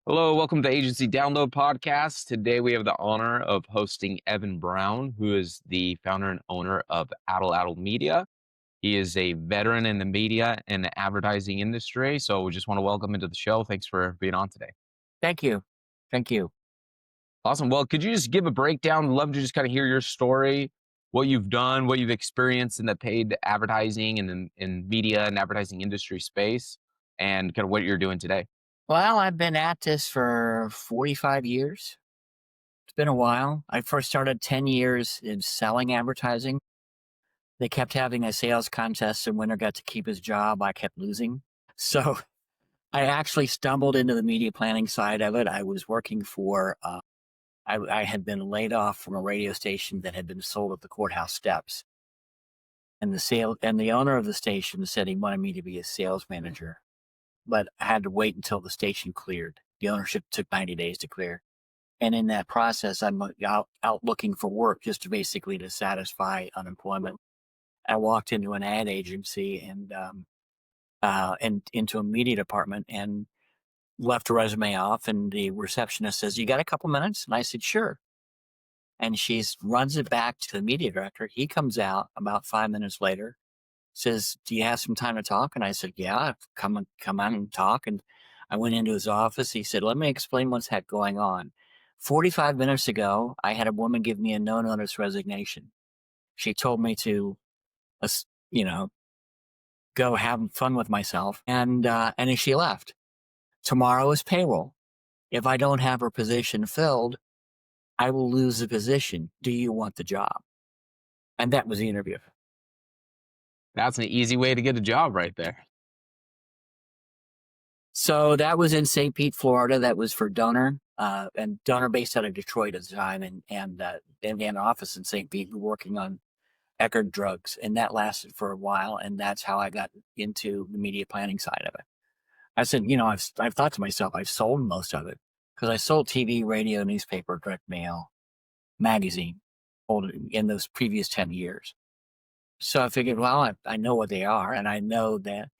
Hello, welcome to Agency Download Podcast. Today we have the honor of hosting Evan Brown, who is the founder and owner of Atlatl Media. He is a veteran in the media and the advertising industry. So we just want to welcome him to the show. Thanks for being on today. Thank you. Thank you. Awesome. Well, could you just give a breakdown? Love to just kind of hear your story, what you've done, what you've experienced in the paid advertising and in media and advertising industry space, and kind of what you're doing today. Well, I've been at this for 45 years. It's been a while. I first started 10 years in selling advertising. They kept having a sales contest, and winner got to keep his job. I kept losing. So I actually stumbled into the media planning side of it. I was working for, I had been laid off from a radio station that had been sold at the courthouse steps. And the owner of the station said he wanted me to be a sales manager, but I had to wait until the station cleared. The ownership took 90 days to clear. And in that process, I'm out looking for work just to basically to satisfy unemployment. I walked into an ad agency and into a media department and left a resume off. And the receptionist says, "You got a couple minutes?" And I said, "Sure." And she runs it back to the media director. He comes out about 5 minutes later, says, "Do you have some time to talk?" And I said, "Yeah, come on and talk." And I went into his office. He said, "Let me explain what's going on. 45 minutes ago, I had a woman give me a no-notice resignation. She told me to, uh, you know, go have fun with myself. And then she left. Tomorrow is payroll. If I don't have her position filled, I will lose the position. Do you want the job?" And that was the interview. That's an easy way to get a job right there. So that was in St. Pete, Florida. That was for Donor, and Donor based out of Detroit at the time, and they had an office in St. Pete. We were working on Eckerd drugs, and that lasted for a while, and that's how I got into the media planning side of it. I said, I've thought to myself, I've sold most of it because I sold TV, radio, newspaper, direct mail, magazine, in those previous 10 years. So I figured, well, I know what they are, and I know that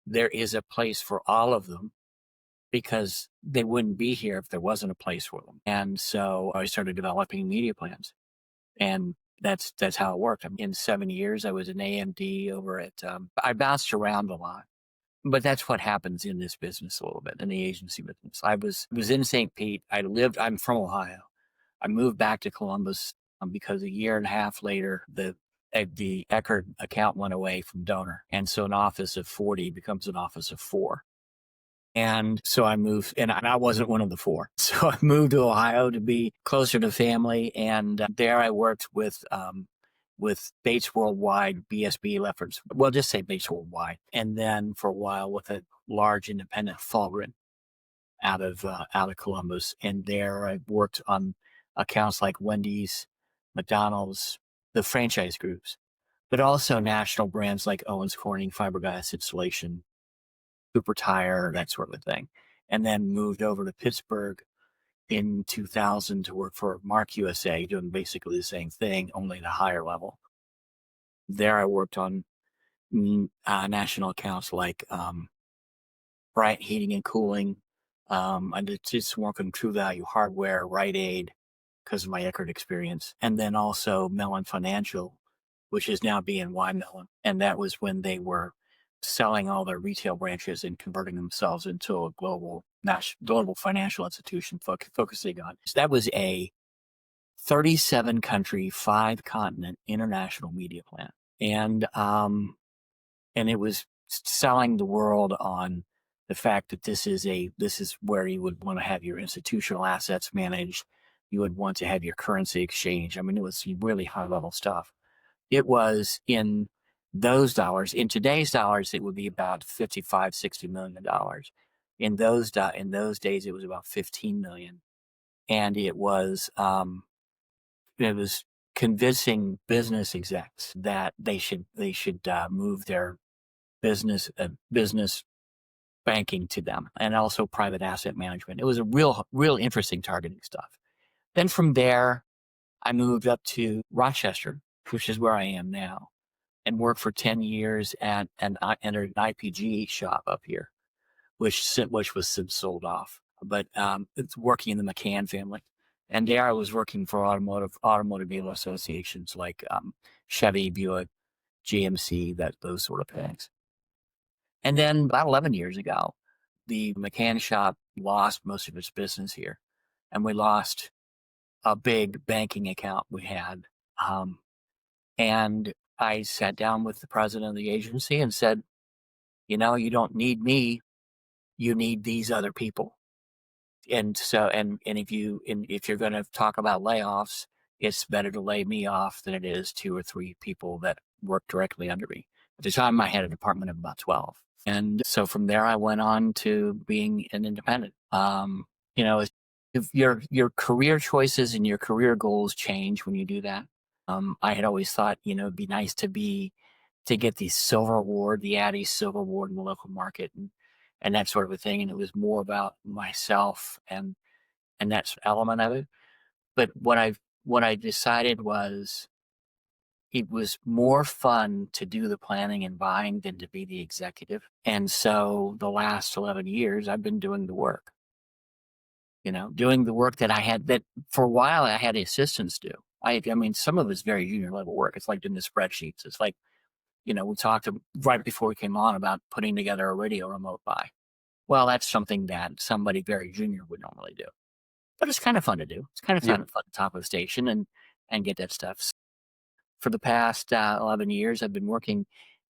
there is a place for all of them because they wouldn't be here if there wasn't a place for them. And so I started developing media plans, and that's how it worked. In 7 years, I was an AMD over at. I bounced around a lot, but that's what happens in this business a little bit, in the agency business. I was in St. Pete. I'm from Ohio. I moved back to Columbus because a year and a half later, the Eckerd account went away from Donor, and so an office of 40 becomes an office of 4. And so I moved, and I wasn't one of the 4. So I moved to Ohio to be closer to family, and there I worked with Bates Worldwide, BSB efforts. Well, just say Bates Worldwide, and then for a while with a large independent Fulgrin out of Columbus, and there I worked on accounts like Wendy's, McDonald's, the franchise groups, but also national brands like Owens Corning, fiberglass insulation, Cooper Tire, that sort of thing. And then moved over to Pittsburgh in 2000 to work for Mark USA, doing basically the same thing, only at a higher level. There I worked on national accounts like Bryant Heating and Cooling. I did some work on True Value Hardware, Rite Aid, because of my Eckerd experience. And then also Mellon Financial, which is now BNY Mellon. And that was when they were selling all their retail branches and converting themselves into a global financial institution focusing on. So that was a 37 country, 5 continent international media plan. And it was selling the world on the fact that this is where you would want to have your institutional assets managed. You would want to have your currency exchange. I mean, it was really high level stuff. It was in those dollars. In today's dollars, it would be about $55-60 million. In those days, it was about 15 million, and it was convincing business execs that they should move their business banking to them, and also private asset management. It was a real interesting targeting stuff. Then from there, I moved up to Rochester, which is where I am now, and worked for 10 years and I entered an IPG shop up here, which was sold off. but it's working in the McCann family. And there I was working for automotive dealer associations like Chevy, Buick, GMC, those sort of things. And then about 11 years ago, the McCann shop lost most of its business here, and we lost a big banking account we had. Um, and I sat down with the president of the agency and said, you don't need me, you need these other people. And so, and if you're going to talk about layoffs, it's better to lay me off than it is two or three people that work directly under me. At the time, I had a department of about 12. And so from there, I went on to being an independent. You know, if your career choices and your career goals change when you do that. I had always thought, it'd be nice to get the silver award, the Addy Silver Award in the local market, and that sort of a thing. And it was more about myself and that element of it. But what I decided was it was more fun to do the planning and buying than to be the executive. And so the last 11 years, I've been doing the work. Doing the work that for a while I had assistants do. I mean, some of it's very junior level work. It's like doing the spreadsheets. It's like, we talked right before we came on about putting together a radio remote buy. Well, that's something that somebody very junior would normally do, but it's kind of fun to do. It's kind of Yep. fun at the top of the station and get that stuff. For the past 11 years, I've been working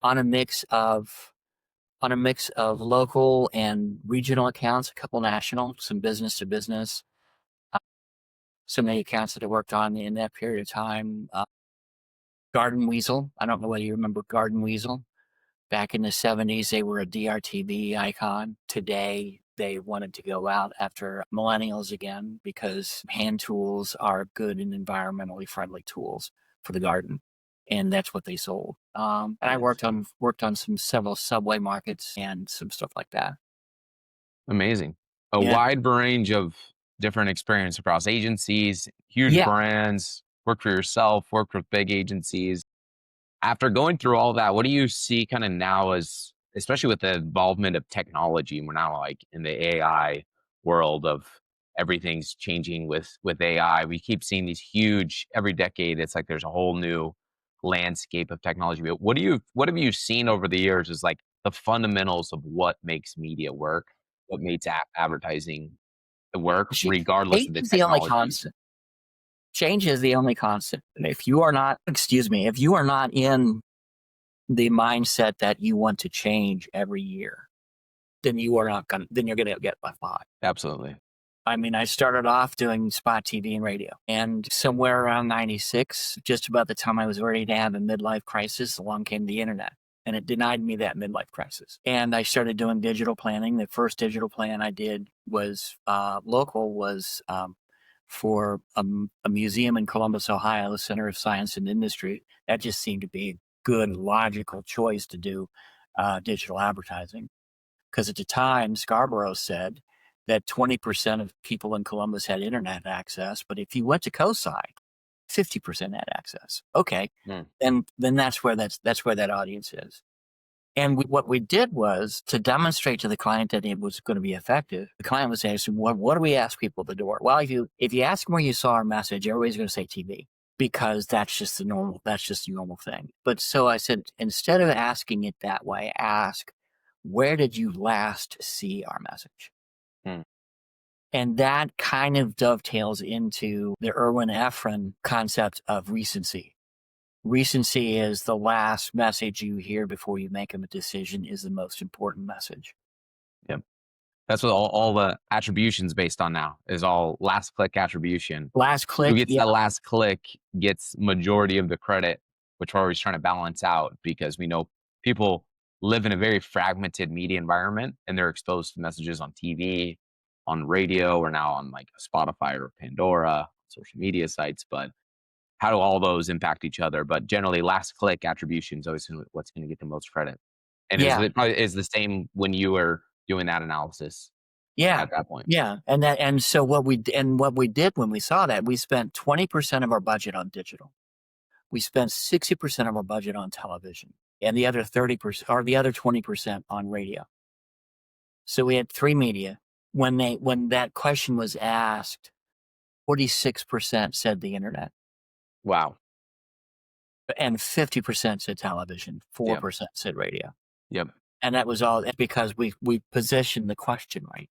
on a mix of local and regional accounts, a couple national, some business to business. Some of the accounts that I worked on in that period of time. Garden Weasel. I don't know whether you remember Garden Weasel. Back in the 70s, they were a DRTV icon. Today, they wanted to go out after millennials again because hand tools are good and environmentally friendly tools for the garden. And that's what they sold. And I Nice. worked on several subway markets and some stuff like that. Amazing. A Yeah. wide range of different experience across agencies, huge Yeah. brands, work for yourself, work with big agencies. After going through all that, what do you see kind of now as, especially with the involvement of technology? We're now like in the AI world of everything's changing with AI. We keep seeing these huge every decade. It's like there's a whole new landscape of technology. But what have you seen over the years is like the fundamentals of what makes media work, what makes advertising work, Change regardless of the is the only technology? constant. Change is the only constant. And if you are not, excuse me, if you are not in the mindset that you want to change every year, then you're gonna get left behind. Absolutely. I mean, I started off doing spot TV and radio, and somewhere around 96, just about the time I was ready to have a midlife crisis, along came the internet. And it denied me that midlife crisis. And I started doing digital planning. The first digital plan I did was local, was for a museum in Columbus, Ohio, the Center of Science and Industry. That just seemed to be a good, logical choice to do digital advertising. Because at the time, Scarborough said that 20% of people in Columbus had internet access, but if you went to COSI, 50% had access. Okay, Hmm. and then that's where that audience is. And what we did was to demonstrate to the client that it was going to be effective. The client was saying, so what do we ask people at the door? Well, if you ask them where you saw our message, everybody's going to say TV because that's just the normal thing. But so I said, instead of asking it that way, ask, where did you last see our message? Hmm. And that kind of dovetails into the Erwin Efron concept of recency. Recency is the last message you hear before you make a decision is the most important message. Yep. That's what all the attribution's based on now, is all last click attribution. Last Who click, gets yeah, that last click gets majority of the credit, which we're always trying to balance out because we know people live in a very fragmented media environment and they're exposed to messages on TV, on radio, or now on like Spotify or Pandora, social media sites. But how do all those impact each other? But generally, last click attribution is always what's going to get the most credit. And yeah, it probably is the same when you were doing that analysis yeah, at that point. yeah. And so what we did when we saw that, we spent 20% of our budget on digital. We spent 60% of our budget on television and the other 30% or the other 20% on radio. So we had three media. when that question was asked, 46% said the internet, Wow. and 50% said television, Yep. 4% said radio. Yep. And that was all because we positioned the question right.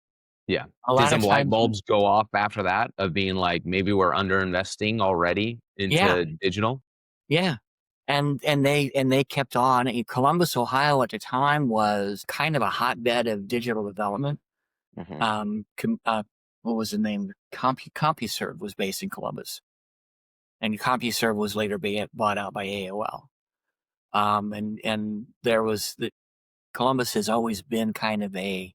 Yeah. A Did lot of some light times, bulbs go off after that of being like, maybe we're under investing already yeah, into digital? yeah. And they kept on. Columbus, Ohio, at the time was kind of a hotbed of digital development. Mhm. Um, what was the name? CompuServe was based in Columbus, and CompuServe was later bought out by AOL. And there was the Columbus has always been kind of a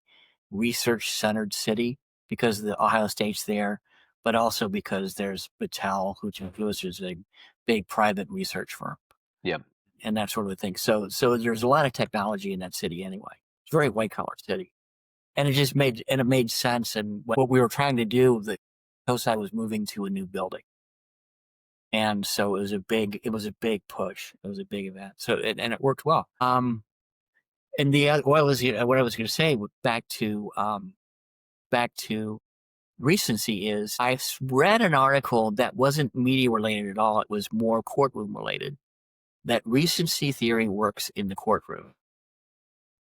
research centered city because the Ohio State's there, but also because there's Battelle, which is a big private research firm Yep. and that sort of thing. So there's a lot of technology in that city anyway. It's a very white collar city. And it made sense. And what we were trying to do, the COSI was moving to a new building. And so it was a big push. It was a big event. And it worked well. And what I was going to say, back to recency, is read an article that wasn't media related at all. It was more courtroom related, that recency theory works in the courtroom.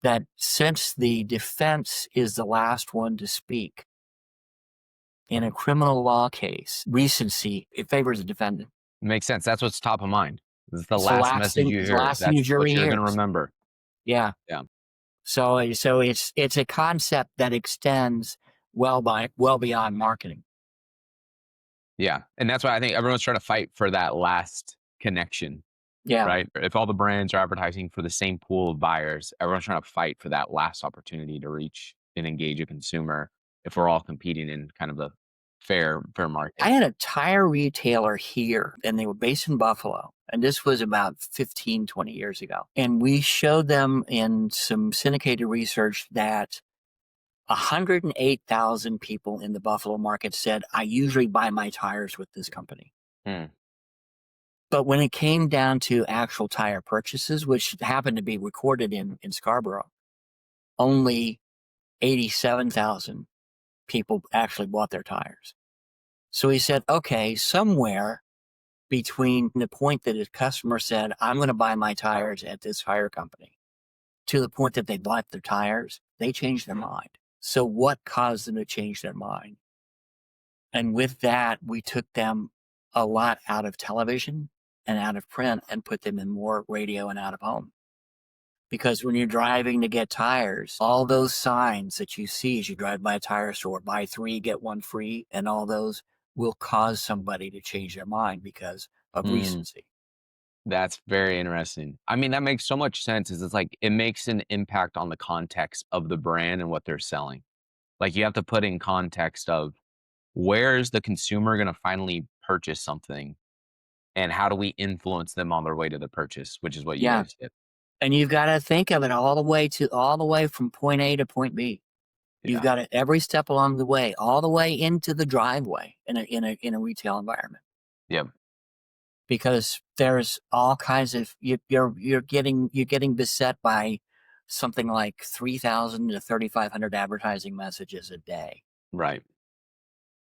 That since the defense is the last one to speak in a criminal law case, recency, it favors the defendant. Makes sense. That's what's top of mind. This is the last message you It's the hear. last thing That's your what jury you're gonna hears. remember. Yeah. Yeah. So it's a concept that extends well beyond marketing. Yeah. And that's why I think everyone's trying to fight for that last connection, Yeah. right? If all the brands are advertising for the same pool of buyers, everyone's trying to fight for that last opportunity to reach and engage a consumer if we're all competing in kind of a fair I market. had a tire retailer here, and they were based in Buffalo. And this was about 15, 20 years ago. And we showed them in some syndicated research that 108,000 people in the Buffalo market said, I usually buy my tires with this company. Hmm. But when it came down to actual tire purchases, which happened to be recorded in Scarborough, only 87,000 people actually bought their tires. So he said, okay, somewhere between the point that his customer said, I'm going to buy my tires at this tire company, to the point that they bought their tires, they changed their mind. So what caused them to change their mind? And with that, we took them a lot out of television and out of print and put them in more radio and out of home. Because when you're driving to get tires, all those signs that you see as you drive by a tire store, buy 3, get 1 free, and all those will cause somebody to change their mind because of Mm, recency. that's very interesting. I mean, that makes so much sense. Is it's like it makes an impact on the context of the brand and what they're selling. Like you have to put in context of where is the consumer going to finally purchase something and how do we influence them on their way to the purchase, which is what you Yeah. guys did. And you've got to think of it all the way from point A to point B. You've Yeah. got it every step along the way, all the way into the driveway in a retail environment. Yep. Because there's all kinds of you're getting beset by something like 3,000 to 3,500 advertising messages a day, Right.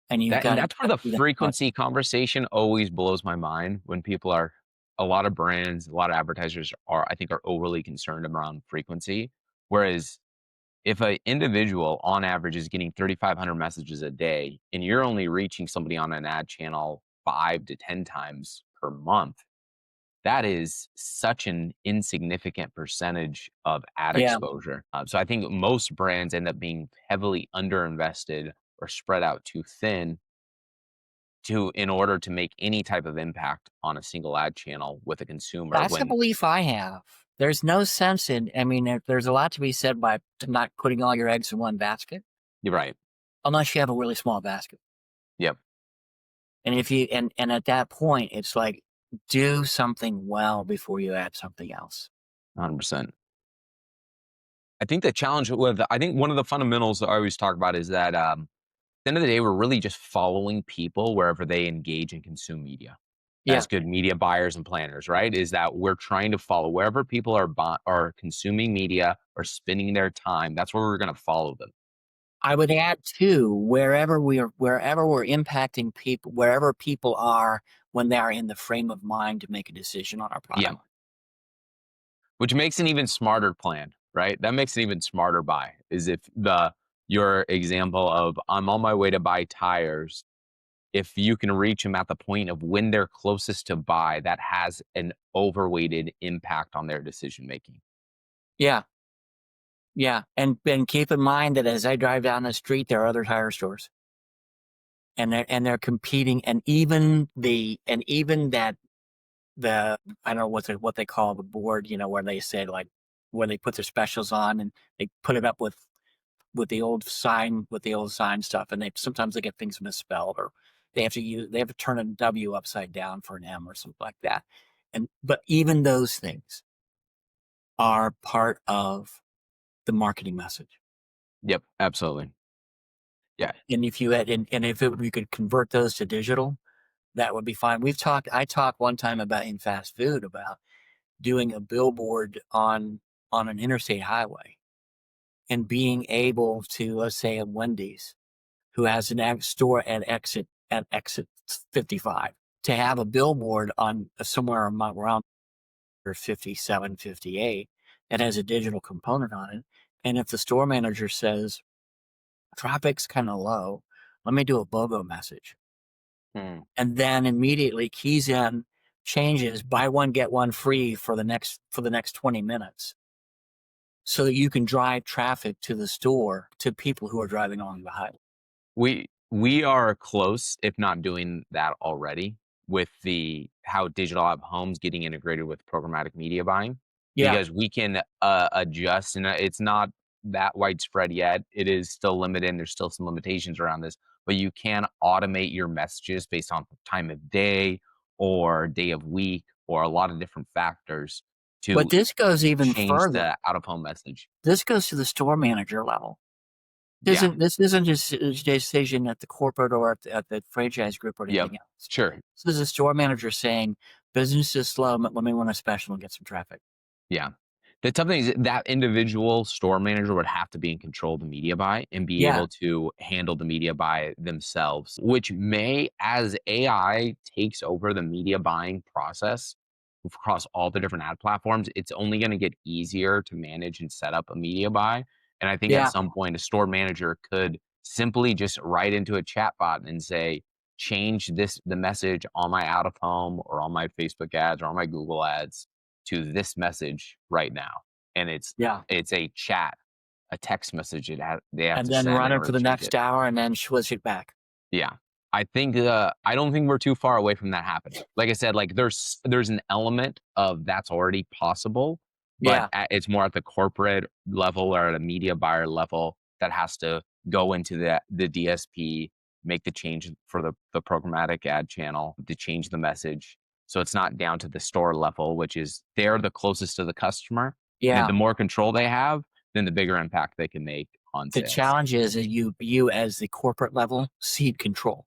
and you've That and got to that's where the you got frequency conversation always blows my mind when people are a lot of brands, a lot of advertisers are, I think, are overly concerned around frequency. Whereas if an individual on average is getting 3,500 messages a day and you're only reaching somebody on an ad channel 5 to 10 times per month, that is such an insignificant percentage of ad yeah. exposure. So I think most brands end up being heavily underinvested or spread out too thin to in order to make any type of impact on a single ad channel with a consumer That's a when belief I have. There's no sense in. I mean, there's a lot to be said by not putting all your eggs in one basket, you're right. unless you have a really small basket. Yep. And if you and at that point, it's like do something well before you add something else. 100%. I think the challenge with I think one of the fundamentals I always talk about is that the end of the day, we're really just following people wherever they engage and consume media. Yeah. As good media buyers and planners, right? Is that we're trying to follow wherever people are consuming media or spending their time. That's where we're going to follow them. I would add too, wherever we're impacting people, wherever people are when they are in the frame of mind to make a decision on our Yeah. product. Which makes an even smarter plan, right? That makes an even smarter buy. Is if your example of I'm on my way to buy tires, if you can reach them at the point of when they're closest to buy, that has an overweighted impact on their decision making. Yeah. Yeah. And keep in mind that as I drive down the street, there are other tire stores. And they're competing, and even that the I don't know what they call the board, where they say, like, where they put their specials on and they put it up with the old sign stuff, and they sometimes they get things misspelled, or they have to turn a W upside down for an M or something like that. But even those things are part of the marketing message. Yep, absolutely. Yeah. And if we could convert those to digital, that would be fine. I talked one time about in fast food about doing a billboard on an interstate highway and being able to, let's say, a Wendy's, who has an store at exit 55, to have a billboard on somewhere around 57, 58 that has a digital component on it. And if the store manager says traffic's kind of low, let me do a BOGO message, Hmm. and then immediately keys in changes, buy one get one free for the next 20 minutes, so that you can drive traffic to the store to people who are driving along the highway. We are close, if not doing that already, with the how digital out of homes getting integrated with programmatic media buying, Yeah. because we can adjust, and it's not that widespread yet. It is still limited, and there's still some limitations around this, but you can automate your messages based on time of day or day of week or a lot of different factors But to this goes even change further. the out of home message. This goes to the store manager level. Yeah. This isn't just a decision at the corporate or at the franchise group or Yep. anything else. Sure. This is a store manager saying, business is slow, let me run a special and get some traffic. Yeah. The tough thing is that individual store manager would have to be in control of the media buy and be Yeah. able to handle the media buy themselves, which may, as AI takes over the media buying process across all the different ad platforms, it's only going to get easier to manage and set up a media buy. And I think at Yeah. some point, a store manager could simply just write into a chat bot and say, change the message on my out of home or on my Facebook ads or on my Google ads to this message right now. And Yeah. it's a chat, a text message they have And to then send run in it order for to the change it. next hour and then switch it back. Yeah. I don't think we're too far away from that happening. Like I said, like there's an element of that's already possible, but Yeah. it's more at the corporate level or at a media buyer level that has to go into the DSP, make the change for the programmatic ad channel to change the message. So it's not down to the store level, which is they're the closest to the customer. And Yeah. the more control they have, then the bigger impact they can make on The sales. challenge is that you as the corporate level cede control.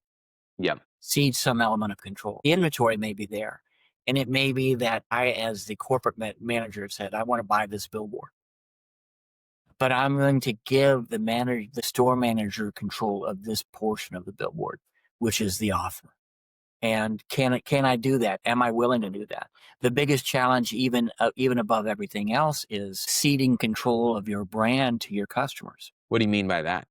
Yep. Cede some element of control. The inventory may be there. And it may be that I, as the corporate manager, said, I want to buy this billboard, but I'm going to give the store manager, control of this portion of the billboard, which is the offer. And can I do that? Am I willing to do that? The biggest challenge, even above everything else, is ceding control of your brand to your customers. What do you mean by that?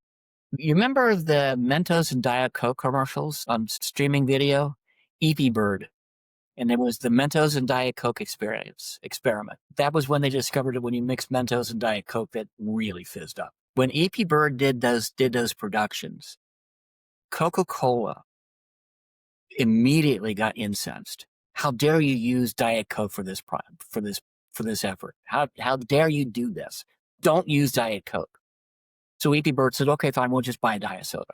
You remember the Mentos and Diet Coke commercials on streaming video? EP Bird. And it was the Mentos and Diet Coke experiment. That was when they discovered that when you mix Mentos and Diet Coke, that really fizzed up. When EP Bird did those productions, Coca-Cola immediately got incensed. How dare you use Diet Coke for this effort? How dare you do this? Don't use Diet Coke. So EP Bird said, okay, fine, we'll just buy a diet soda.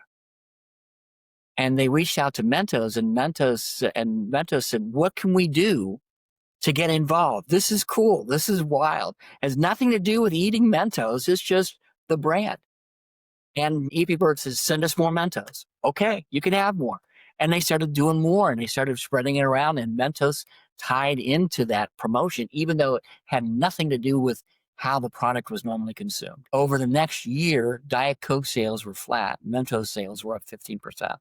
And they reached out to Mentos, and Mentos said, what can we do to get involved? This is cool. This is wild. It has nothing to do with eating Mentos. It's just the brand. And EP Bird says, send us more Mentos. Okay, you can have more. And they started doing more, and they started spreading it around, and Mentos tied into that promotion, even though it had nothing to do with how the product was normally consumed. Over the next year, Diet Coke sales were flat. Mentos sales were up 15%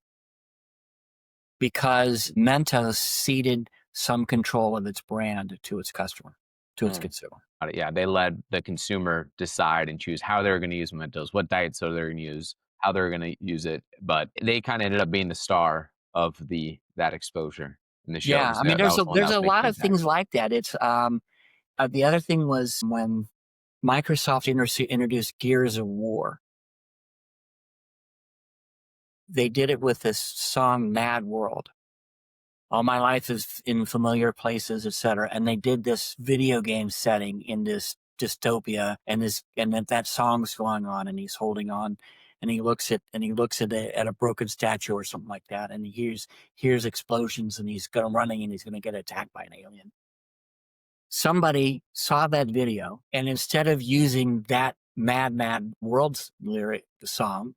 because Mentos ceded some control of its brand to its customer, to its Mm. consumer. Yeah, they let the consumer decide and choose how they're going to use Mentos, what diet soda they're going to use, how they're going to use it. But they kind of ended up being the star of that exposure in the show Yeah, because I mean, that was one that there's was a making lot an of impact. things like that. It's the other thing was when Microsoft introduced Gears of War. They did it with this song "Mad World." All my life is in familiar places, etc. And they did this video game setting in this dystopia, and that song's going on, and he's holding on, and he looks at a broken statue or something like that, and he hears explosions, and he's going running, and he's going to get attacked by an alien. Somebody saw that video, and instead of using that Mad World's lyric song,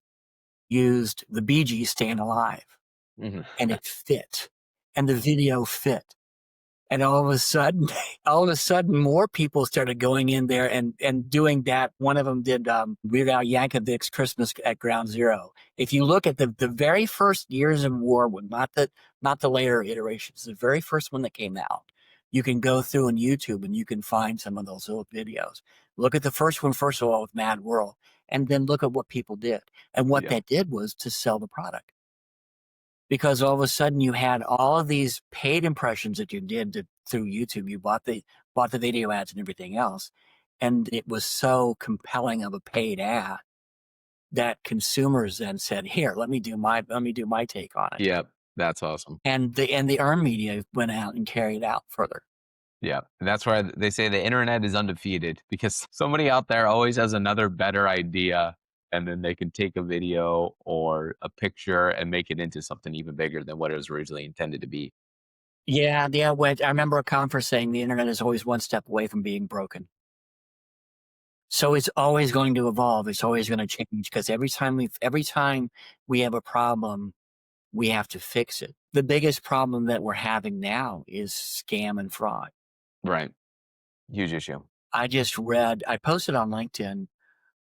used the Bee Gees "Staying Alive," Mhm. and it fit, and the video fit. And all of a sudden, all of a sudden, more people started going in there and doing that. One of them did Weird Al Yankovic's "Christmas at Ground Zero." If you look at the very first Years of War one, not the later iterations, the very first one that came out, you can go through on YouTube and you can find some of those old videos. Look at the first one first of all with Mad World, and then look at what people did. And what Yeah. that did was to sell the product, because all of a sudden you had all of these paid impressions that you did through YouTube. You bought the video ads and everything else, and it was so compelling of a paid ad that consumers then said, "Here, let me do my take on it." Yep. That's awesome. And the earned media went out and carried it out further. Yeah. And that's why they say the internet is undefeated because somebody out there always has another better idea. And then they can take a video or a picture and make it into something even bigger than what it was originally intended to be. Yeah, yeah. I remember a conference saying the internet is always one step away from being broken. So it's always going to evolve. It's always going to change because every time we have a problem, we have to fix it. The biggest problem that we're having now is scam and fraud. Right. Huge issue. I posted on LinkedIn,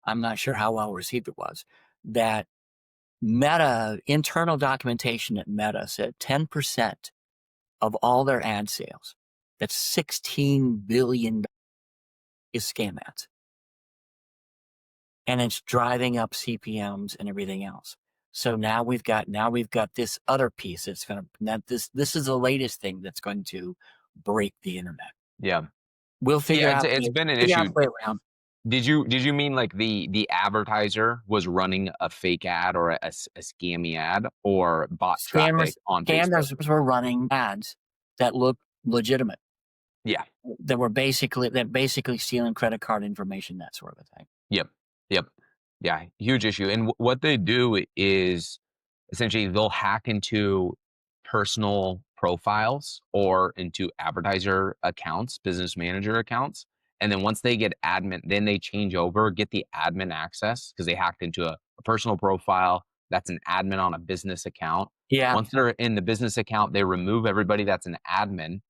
I'm not sure how well received it was, that Meta, internal documentation at Meta said 10% of all their ad sales, that's $16 billion, is scam ads. And it's driving up CPMs and everything else. So now we've got this other piece that's going to, this is the latest thing that's going to break the internet. Yeah. We'll figure Yeah, out it's been an figure out issue. the way around. Did you mean like the advertiser was running a fake ad or a scammy ad or bot traffic Scammers on Facebook? scammers were running ads that looked legitimate, Yeah. that basically stealing credit card information, that sort of a thing. Yep. Yep. Yeah, huge issue. And what they do is essentially they'll hack into personal profiles or into advertiser accounts, business manager accounts. And then once they get admin, then they change over, get the admin access because they hacked into a personal profile. That's an admin on a business account. Yeah, Once they're in the business account, they remove everybody that's an admin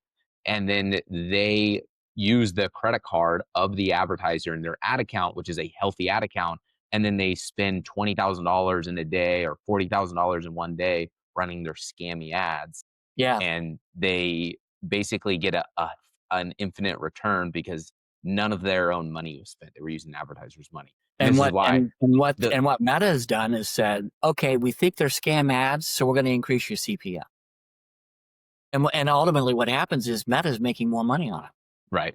and then they use the credit card of the advertiser in their ad account, which is a healthy ad account, and then they spend $20,000 in a day or $40,000 in one day running their scammy ads, yeah. and they basically get an infinite return because none of their own money was spent. They were using advertisers' money, and And this is why the what Meta has done is said, okay, we think they're scam ads, so we're going to increase your CPM. And ultimately, what happens is Meta is making more money on it. right.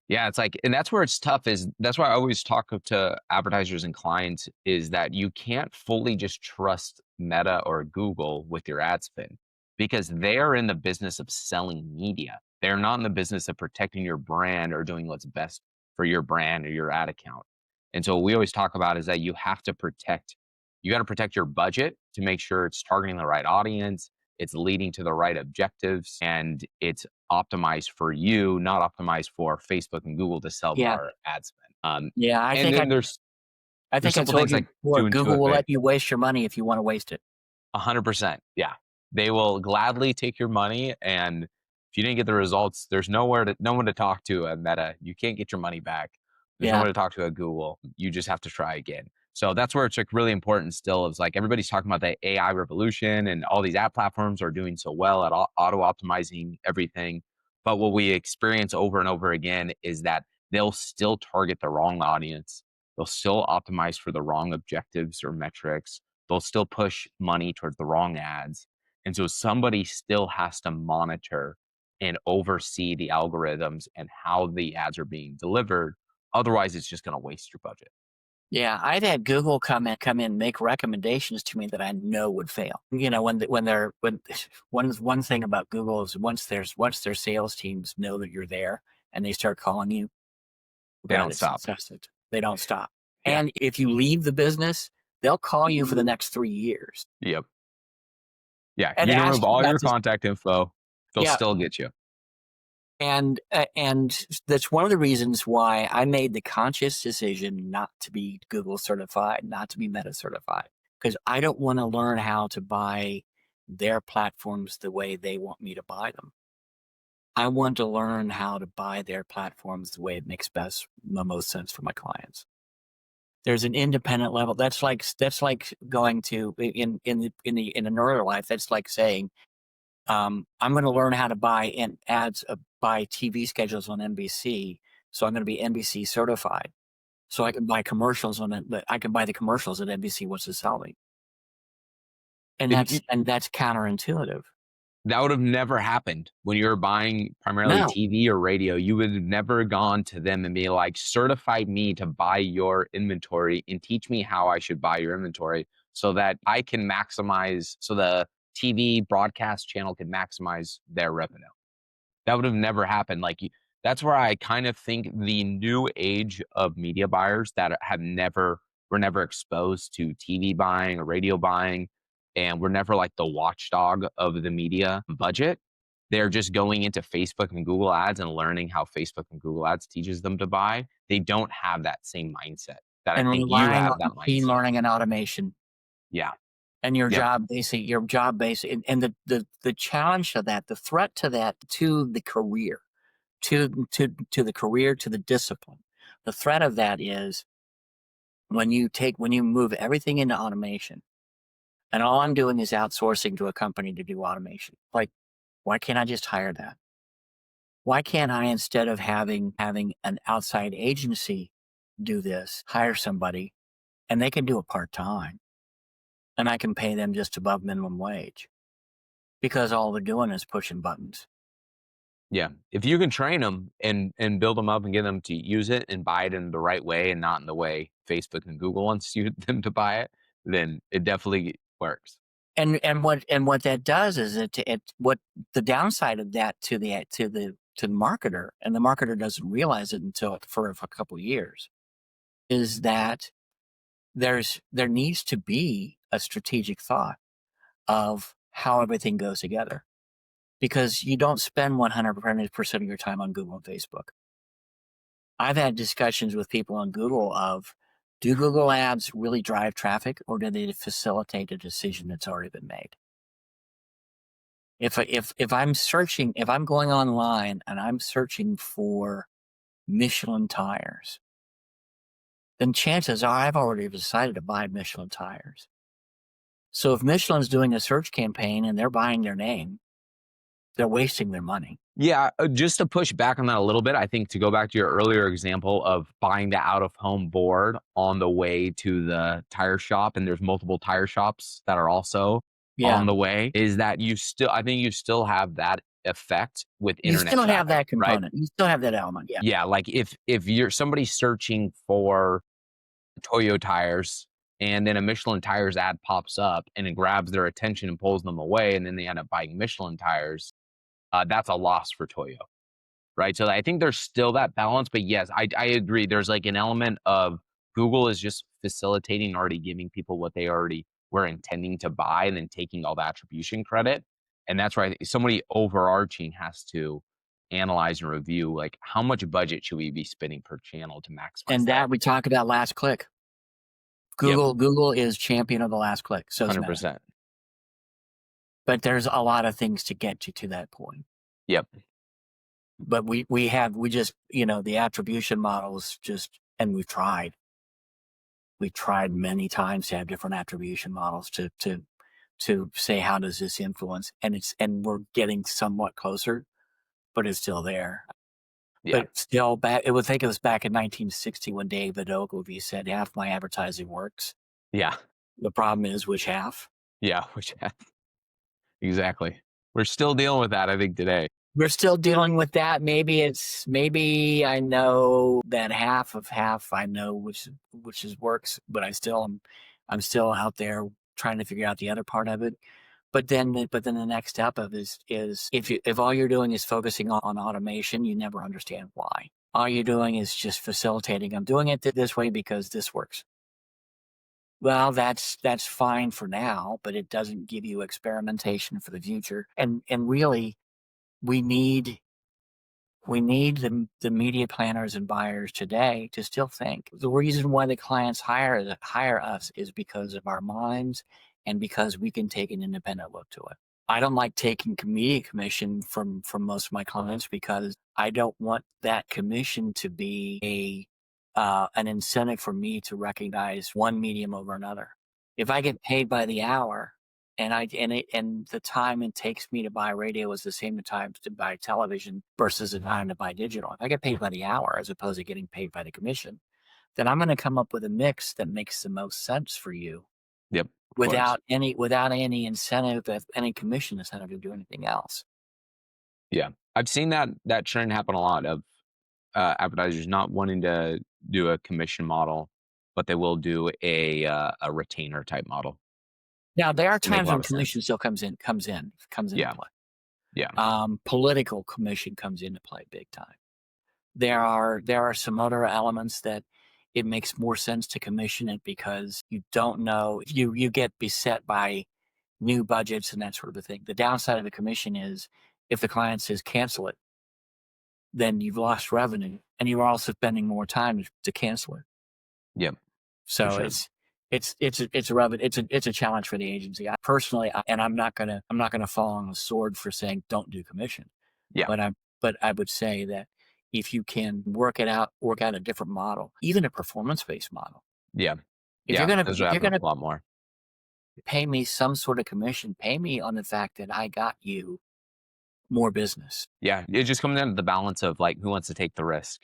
Yeah, it's like, and that's where it's tough is that's why I always talk to advertisers and clients is that you can't fully just trust Meta or Google with your ad spend because they are in the business of selling media. They're not in the business of protecting your brand or doing what's best for your brand or your ad account. And so what we always talk about is that you got to protect your budget to make sure it's targeting the right audience, it's leading to the right objectives, and it's optimized for you, not optimized for Facebook and Google to sell Yeah, more ad spend. yeah. And then I there's think I simple told things you like before. doing Google will 2FA. let you waste your money if you want to waste it. 100%. Yeah, they will gladly take your money, and if you didn't get the results, there's no one to talk to at Meta. You can't get your money back. There's no Yeah. way to talk to a Google. You just have to try again. So that's where it's like really important still is like everybody's talking about the AI revolution and all these app platforms are doing so well at auto optimizing everything. But what we experience over and over again is that they'll still target the wrong audience. They'll still optimize for the wrong objectives or metrics. They'll still push money towards the wrong ads. And so somebody still has to monitor and oversee the algorithms and how the ads are being delivered. Otherwise, it's just going to waste your budget. Yeah, I've had Google come in, make recommendations to me that I know would fail. You know, when one thing about Google is once their sales teams know that you're there and they start calling you, They God, don't it's stop. incessant. They don't stop. Yeah. And if you leave the business, they'll call you for the next 3 years Yep. Yeah. and You can ask remove you all about your this. contact info. They'll Yeah, still get you. and that's one of the reasons why I made the conscious decision not to be Google certified, not to be Meta certified, because I don't want to learn how to buy their platforms the way they want me to buy them. I want to learn how to buy their platforms the way it makes the most sense for my clients. There's an independent level. That's like going to in another life. That's like saying, I'm going to learn how to buy TV schedules on NBC. So I'm going to be NBC certified. So I can buy commercials on it. But I can buy the commercials that NBC wants to sell me, and And that's counterintuitive. that would have never happened when you were buying primarily No, TV or radio. You would have never gone to them and be like, certify me to buy your inventory and teach me how I should buy your inventory so that I can maximize, so the TV broadcast channel can maximize their revenue. That would have never happened. That's where I kind of think the new age of media buyers that were never exposed to TV buying or radio buying, and were never like the watchdog of the media budget. They're just going into Facebook and Google Ads and learning how Facebook and Google Ads teaches them to buy. They don't have that same mindset that I and think you relying have on that machine mindset. learning and automation, Yeah. and Yep. your job basic, and the challenge to that, the threat to that, to the career, to the career, to the discipline. The threat of that is when you move everything into automation, and all I'm doing is outsourcing to a company to do automation. Like, why can't I just hire that? Why can't I, instead of having an outside agency do this, hire somebody and they can do it part-time and I can pay them just above minimum wage because all they're doing is pushing buttons. Yeah. If you can train them and build them up and get them to use it and buy it in the right way and not in the way Facebook and Google wants you them to buy it, then it definitely works. And what that does is it what the downside of that to the marketer, and the marketer doesn't realize it until for a couple of years, is that there needs to be a strategic thought of how everything goes together, because you don't spend 100% of your time on Google and Facebook. I've had discussions with people on Google of, do Google ads really drive traffic, or do they facilitate a decision that's already been made? If I'm going online and I'm searching for Michelin tires, then chances are I've already decided to buy Michelin tires. So if Michelin's doing a search campaign and they're buying their name, they're wasting their money. Yeah, just to push back on that a little bit, I think to go back to your earlier example of buying the out of home board on the way to the tire shop, and there's multiple tire shops that are also Yeah, on the way, is that I think you still have that effect with you internet still have traffic, that right? component. You still have that element. Yeah, Yeah, like if you're somebody searching for Toyo tires and then a Michelin tires ad pops up and it grabs their attention and pulls them away, and then they end up buying Michelin tires, that's a loss for Toyo, right? So I think there's still that balance, but yes, I agree. There's like an element of Google is just facilitating, already giving people what they already were intending to buy, and then taking all the attribution credit. And that's why somebody overarching has to analyze and review, like, how much budget should we be spending per channel to maximize and that? that we talk about last click. Yep, Google is champion of the last click. So is Meta. 100%. But there's a lot of things to get you to that point. Yep. But we just, the attribution models just And we tried many times to have different attribution models to say, how does this influence? And we're getting somewhat closer, but it's still there. Yeah. But still, it was back in 1960 when David Ogilvy said, half my advertising works. Yeah. The problem is, which half? Yeah. Which exactly. We're still dealing with that, I think, today. We're still dealing with that. Maybe I know that half of half I know which is works, but I'm still out there trying to figure out the other part of it. But then the next step of is if all you're doing is focusing on automation, you never understand why. All you're doing is just facilitating. I'm doing it this way because this works. Well, that's fine for now, but it doesn't give you experimentation for the future. And really, we need the media planners and buyers today to still think. The reason why the clients hire us is because of our minds and because we can take an independent look to it. I don't like taking media commission from most of my clients because I don't want that commission to be an incentive for me to recognize one medium over another. If I get paid by the hour, and the time it takes me to buy radio is the same time to buy television versus the time to buy digital. If I get paid by the hour as opposed to getting paid by the commission, then I'm going to come up with a mix that makes the most sense for you Yep. Of course. without any incentive, any commission incentive to do anything else. Yeah. I've seen that trend happen a lot of advertisers not wanting to do a commission model, but they will do a retainer type model. Now there are They make a times lot when of commission sense. still comes into Yeah. play. Yeah. Political commission comes into play big time. There are some other elements that it makes more sense to commission it because you don't know, you get beset by new budgets and that sort of a thing. The downside of the commission is if the client says cancel it, then you've lost revenue and you're also spending more time to cancel it. Yep. For So sure. it's a challenge for the agency. I personally, and I'm not gonna fall on the sword for saying don't do commission, Yeah. but I would say that if you can work out a different model, even a performance based model. Yeah. If you're Yeah. gonna Those are if you're happening gonna a lot more. pay me some sort of commission, pay me on the fact that I got you more business. Yeah. It just comes down to the balance of like who wants to take the risk.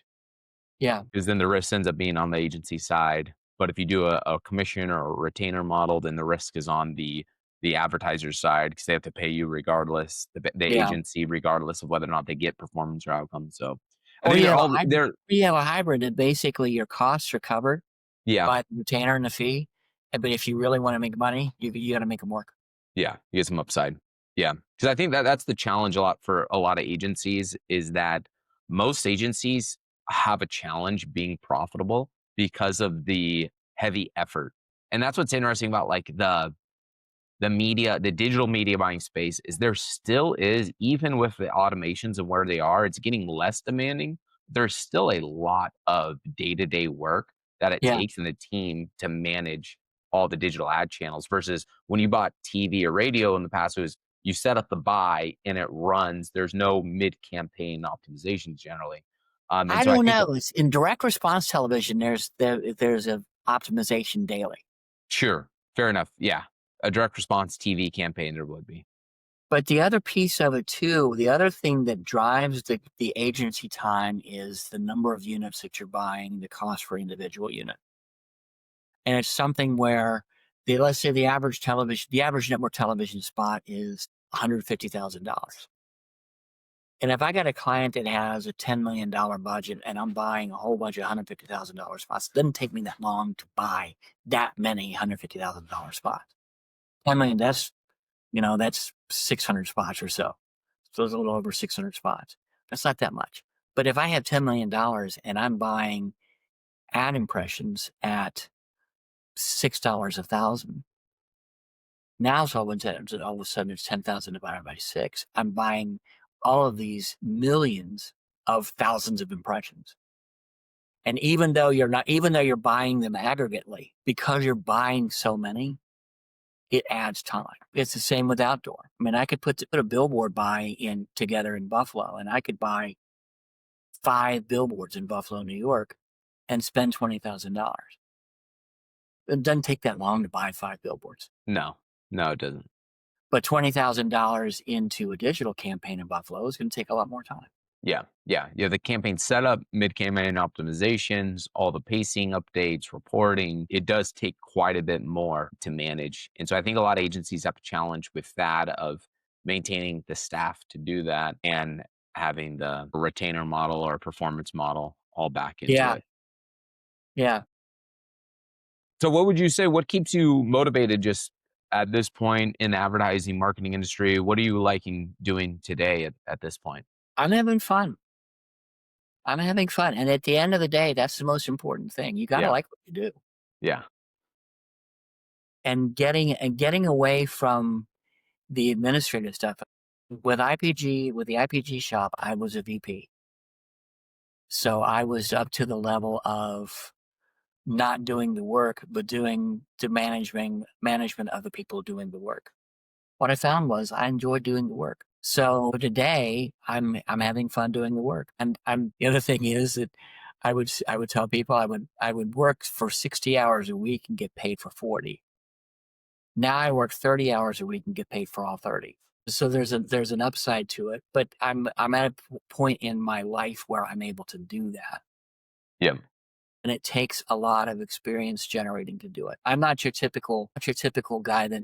Yeah, Because then the risk ends up being on the agency side. But if you do a commission or a retainer model, then the risk is on the advertiser's side because they have to pay you regardless, the yeah. agency regardless of whether or not they get performance or outcomes. So I Or think you they're have a all hybrid. they're You have a hybrid that basically your costs are covered yeah, by the retainer and the fee. But if you really want to make money, you got to make them work. yeah, you get some upside. Yeah. Because I think that's the challenge a lot for a lot of agencies is that most agencies have a challenge being profitable because of the heavy effort. And that's what's interesting about like the digital media buying space is there still is, even with the automations of where they are, it's getting less demanding. There's still a lot of day-to-day work that it Yeah. takes in the team to manage all the digital ad channels versus when you bought TV or radio in the past, it was you set up the buy and it runs. There's no mid-campaign optimizations generally. And I so I don't think know. It's in direct response television. There's a optimization daily, sure, fair enough. Yeah. A direct response TV campaign there would be. but the other piece of it too, the other thing that drives the agency time is the number of units that you're buying, the cost per individual unit, and it's something where let's say the average network television spot is $150,000. And if I got a client that has a $10 million budget and I'm buying a whole bunch of $150,000 spots, it doesn't take me that long to buy that many $150,000 spots. 10 million, that's 600 spots or so. So it's a little over 600 spots. That's not that much. But if I have $10 million and I'm buying ad impressions at $6 a thousand, now all of a sudden it's 10,000 divided by six. I'm buying all of these millions of thousands of impressions. And even though you're buying them aggregately, because you're buying so many, it adds time. It's the same with outdoor. I mean, I could put a billboard buy in together in Buffalo, and I could buy 5 billboards in Buffalo, New York, and spend $20,000. It doesn't take that long to buy 5 billboards. No, no, it doesn't. But $20,000 into a digital campaign in Buffalo is going to take a lot more time. Yeah, yeah, yeah. The campaign setup, mid-campaign optimizations, all the pacing updates, reporting. It does take quite a bit more to manage, and so I think a lot of agencies have a challenge with that of maintaining the staff to do that and having the retainer model or performance model all back into Yeah, it. yeah. So, what would you say? What keeps you motivated just at this point in the advertising marketing industry? What are you liking doing today at this point? I'm having fun. I'm having fun. And at the end of the day, that's the most important thing. You got to Yeah, like what you do. yeah, And getting away from the administrative stuff. With IPG, with the IPG shop, I was a VP. So I was up to the level of not doing the work, but doing the management of the people doing the work. What I found was I enjoyed doing the work. So today I'm having fun doing the work. And I'm the other thing is that I would tell people I would work for 60 hours a week and get paid for 40. Now I work 30 hours a week and get paid for all 30. So there's an upside to it, but I'm at a point in my life where I'm able to do that. yeah, And it takes a lot of experience generating to do it. I'm not your typical guy that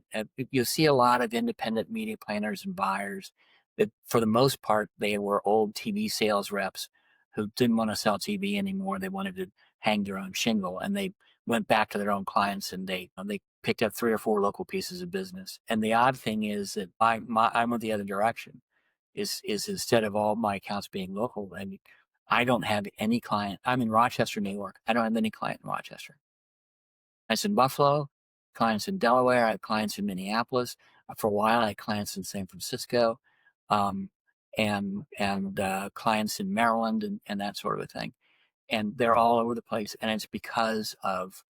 you'll see a lot of independent media planners and buyers that for the most part, they were old TV sales reps who didn't want to sell TV anymore. They wanted to hang their own shingle and they went back to their own clients and they picked up 3 or 4 local pieces of business. And the odd thing is that I'm the other direction is instead of all my accounts being local, and I don't have any client. I'm in Rochester, New York. I don't have any client in Rochester. Clients in Buffalo, clients in Delaware. I have clients in Minneapolis. For a while, I had clients in San Francisco, um, and clients in Maryland and that sort of a thing. And they're all over the place. And it's because of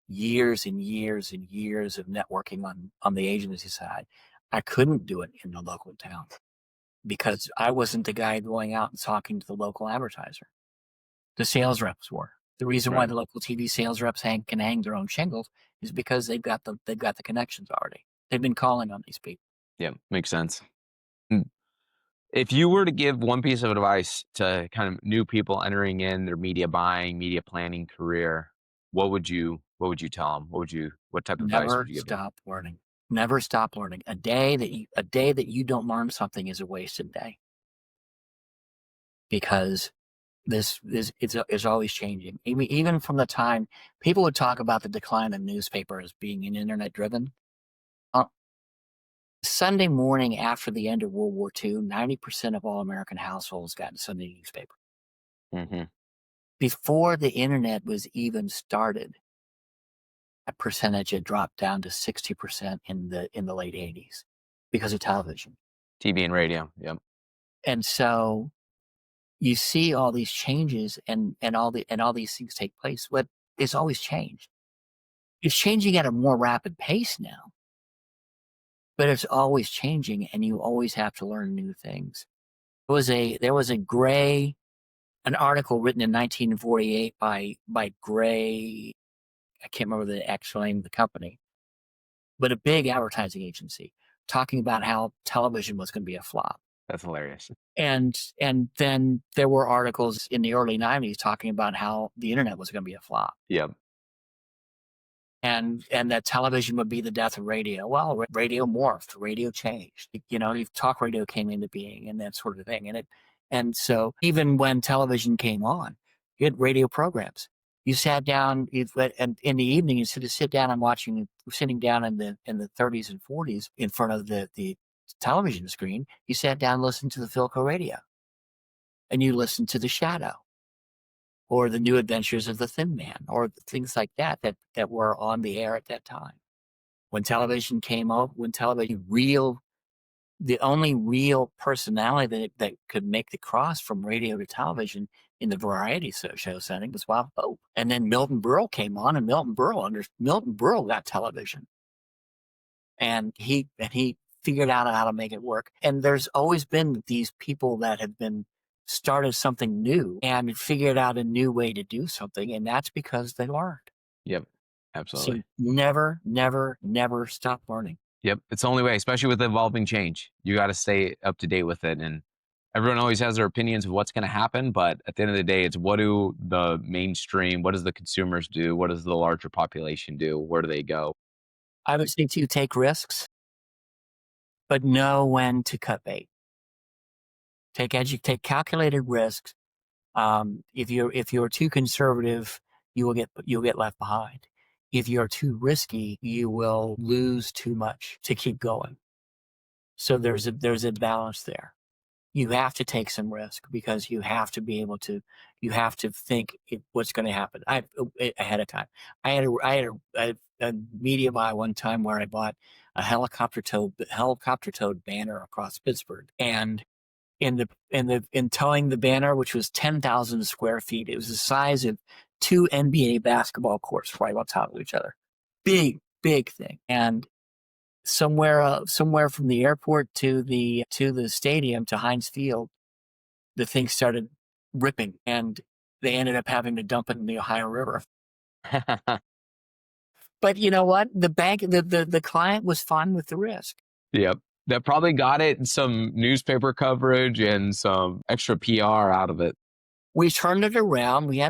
years and years and years of networking on the agency side. I couldn't do it in the local town because I wasn't the guy going out and talking to the local advertiser. The sales reps were. The reason why right. the local TV sales reps can hang their own shingles is because they've got the connections already. They've been calling on these people. Yeah, makes sense. Mm. If you were to give one piece of advice to kind of new people entering in their media buying, media planning career, what would you tell them? What type of advice would Never you give them? stop learning. Never stop learning. A day that you don't learn something is a wasted day because this is always changing. Even from the time people would talk about the decline of newspaper as being an internet driven. Uh, Sunday morning after the end of World War II, 90% of all American households got a Sunday newspaper. Hmm. Before the internet was even started, that percentage had dropped down to 60% in the late 80s because of television. TV and radio. Yep. And so you see all these changes and all these things take place. But it's always changed. It's changing at a more rapid pace now, but it's always changing and you always have to learn new things. There was an article written in 1948 by Gray. I can't remember the actual name of the company, but a big advertising agency talking about how television was going to be a flop. That's hilarious. And then there were articles in the early 90s talking about how the internet was going to be a flop. Yep. And that television would be the death of radio. Well, radio morphed, radio changed. Talk radio came into being and that sort of thing. And so even when television came on, you had radio programs. You sat down, and in the evening, instead of sitting down in the 30s and 40s in front of the television screen, you sat down and listened to the Philco radio, and you listened to The Shadow or The New Adventures of the Thin Man, or things like that were on the air at that time. When television came out, the only real personality that could make the cross from radio to television in the variety show setting was Wild Hope. And then Milton Berle came on, and Milton Berle got television, and he figured out how to make it work. And there's always been these people that have been started something new and figured out a new way to do something. And that's because they learned. Yep. So Absolutely. never, never, never stop learning. Yep. It's the only way, especially with evolving change. You got to stay up to date with it. And everyone always has their opinions of what's going to happen. But at the end of the day, it's what do the mainstream, what does the consumers do? What does the larger population do? Where do they go? I would say to take risks, but know when to cut bait. Take calculated risks. If you're too conservative, you'll get left behind. If you're too risky, you will lose too much to keep going. So there's a balance there. You have to take some risk because you have to be able to. You have to think what's going to happen ahead of time. I had a media buy one time where I bought a helicopter towed banner across Pittsburgh, and in towing the banner, which was 10,000 square feet, it was the size of two NBA basketball courts right on top of each other. Big, big thing. And somewhere from the airport to the stadium to Heinz Field, the thing started ripping, and they ended up having to dump it in the Ohio River. But you know what? The client was fine with the risk. Yep. That probably got it some newspaper coverage and some extra PR out of it. We turned it around. We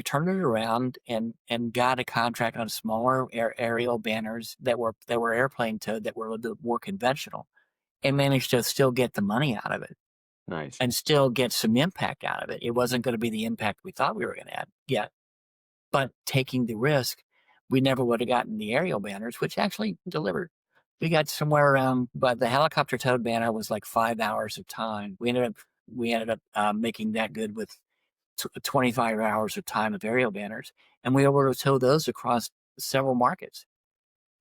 turned it around and got a contract on smaller aerial banners that were airplane towed, that were a little bit more conventional, and managed to still get the money out of it Nice. and still get some impact out of it. It wasn't going to be the impact we thought we were going to have yet, but taking the risk, we never would have gotten the aerial banners, which actually delivered. We got somewhere around, but the helicopter towed banner was like 5 hours of time. We ended up making that good with 25 hours of time of aerial banners, and we were able to tow those across several markets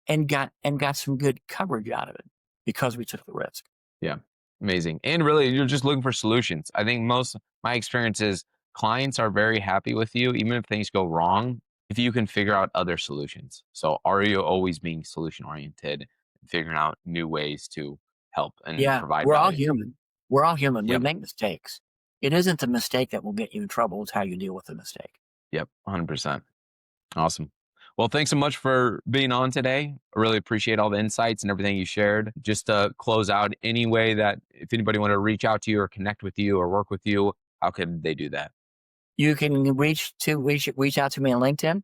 and got some good coverage out of it because we took the risk. Yeah. Amazing. And really, you're just looking for solutions. I think most my experience is clients are very happy with you, even if things go wrong, if you can figure out other solutions. So are you always being solution oriented and figuring out new ways to help and Yeah, provide we're all value? human. We're all human. We Yep. make mistakes. It isn't the mistake that will get you in trouble. It's how you deal with the mistake. Yep. 100%. Awesome. Well, thanks so much for being on today. I really appreciate all the insights and everything you shared. Just to close out, any way that if anybody wanted to reach out to you or connect with you or work with you, how could they do that? You can reach out to me on LinkedIn.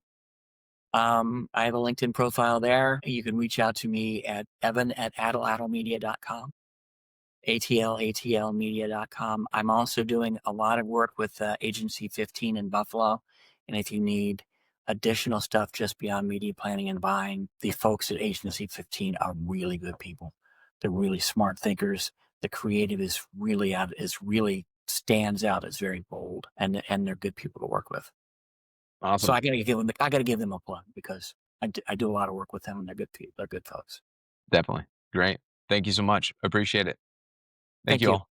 I have a LinkedIn profile there. You can reach out to me at evan@atlatlmedia.com. atlmedia.com. I'm also doing a lot of work with Agency 15 in Buffalo. And if you need additional stuff just beyond media planning and buying, the folks at Agency 15 are really good people. They're really smart thinkers. The creative is really stands out as very bold, and they're good people to work with. So Awesome. I gotta give them a plug because I do a lot of work with them, and they're good people. They're good folks. Definitely. Great. Thank you so much. Appreciate it. Thank Thank you you. all.